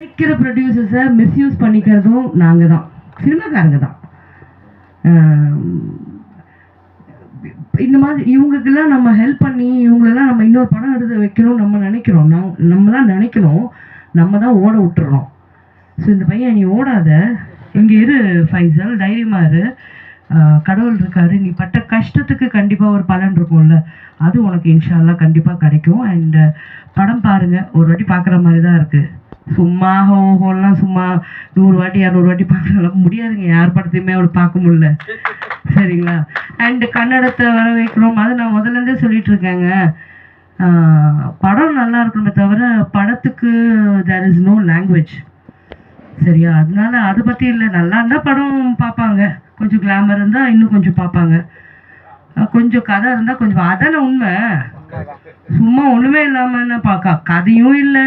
கிடைக்கிற ப்ரொடியூசர்ஸை மிஸ்யூஸ் பண்ணிக்கிறதும் நாங்கள் தான், சினிமாக்காரங்க தான். இந்த மாதிரி இவங்களுக்கெல்லாம் நம்ம ஹெல்ப் பண்ணி இவங்களெல்லாம் நம்ம இன்னொரு படம் எடுத்து வைக்கணும் நம்ம நினைக்கிறோம். நம்ம தான் நினைக்கணும், நம்ம தான் ஓட விட்டுறோம். ஸோ இந்த பையன் நீ ஓடாத, இங்கே இரு ஃபைசல், தைரியமாக இரு, கடவுள் இருக்காரு, நீ பட்ட கஷ்டத்துக்கு கண்டிப்பாக ஒரு பலன் இருக்கும்ல, அது உனக்கு இன்ஷா அல்லாஹ் கண்டிப்பாக கிடைக்கும். அண்ட் படம் பாருங்கள், ஒரு வாட்டி பார்க்குற மாதிரி தான் இருக்குது. சும்மா ஹோலாம் சும்மா 100 வாட்டி 200 வாட்டி பார்க்கலாம் முடியாதுங்க, யார் படத்தையுமே அவளை பார்க்க முடியல, சரிங்களா? அண்டு கன்னடத்தை வர வைக்கணும், அது நான் முதல்லேருந்தே சொல்லிட்டு இருக்கேங்க. படம் நல்லா இருக்கணுமே தவிர படத்துக்கு தேர் இஸ் நோ லாங்குவேஜ், சரியா? அதனால அதை பற்றி இல்லை, நல்லா இருந்தால் படம் பார்ப்பாங்க, கொஞ்சம் கிளாமர் இருந்தால் இன்னும் கொஞ்சம் பார்ப்பாங்க, கொஞ்சம் கதை இருந்தால் கொஞ்சம், அதான உண்மை. சும்மா ஒன்றுமே இல்லாமல் என்ன பார்க்க, கதையும் இல்லை,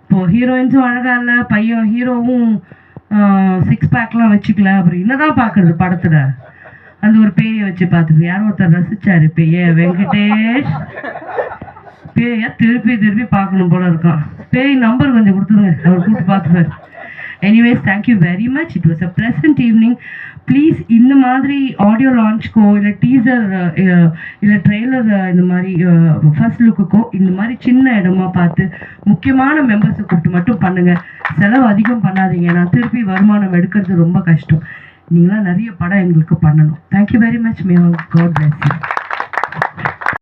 இப்போது ஹீரோயின்ஸும் அழகாக இல்லை, பையன் ஹீரோவும் 6 பேக்லாம் வச்சுக்கல, அப்புறம் என்னதான் பார்க்குறது படத்தில்? அந்த ஒரு பேயை வச்சு பார்த்துட்டு யாரும் ஒருத்தர் ரசிச்சாரு, பேய வெங்கடேஷ் பேயை திருப்பி திருப்பி பார்க்கணும் போல இருக்கான். பேய் நம்பர் கொஞ்சம் கொடுத்துருங்க, அவர் கூப்பிட்டு பார்த்துப்பார். Anyways, thank you very much. It was a pleasant evening. Please இந்த மாதிரி ஆடியோ லான்ச்க்கோ இல்லை டீசர் இல்லை ட்ரெய்லர், இந்த மாதிரி ஃபர்ஸ்ட் லுக்குக்கோ இந்த மாதிரி சின்ன இடமா பார்த்து முக்கியமான மெம்பர்ஸை கூப்பிட்டு மட்டும் பண்ணுங்கள். செலவு அதிகம் பண்ணாதீங்க, நான் திருப்பி வருமானம் எடுக்கிறது ரொம்ப கஷ்டம். நீங்களாம் நிறைய படம் எங்களுக்கு பண்ணணும். Thank you very much. May God bless you.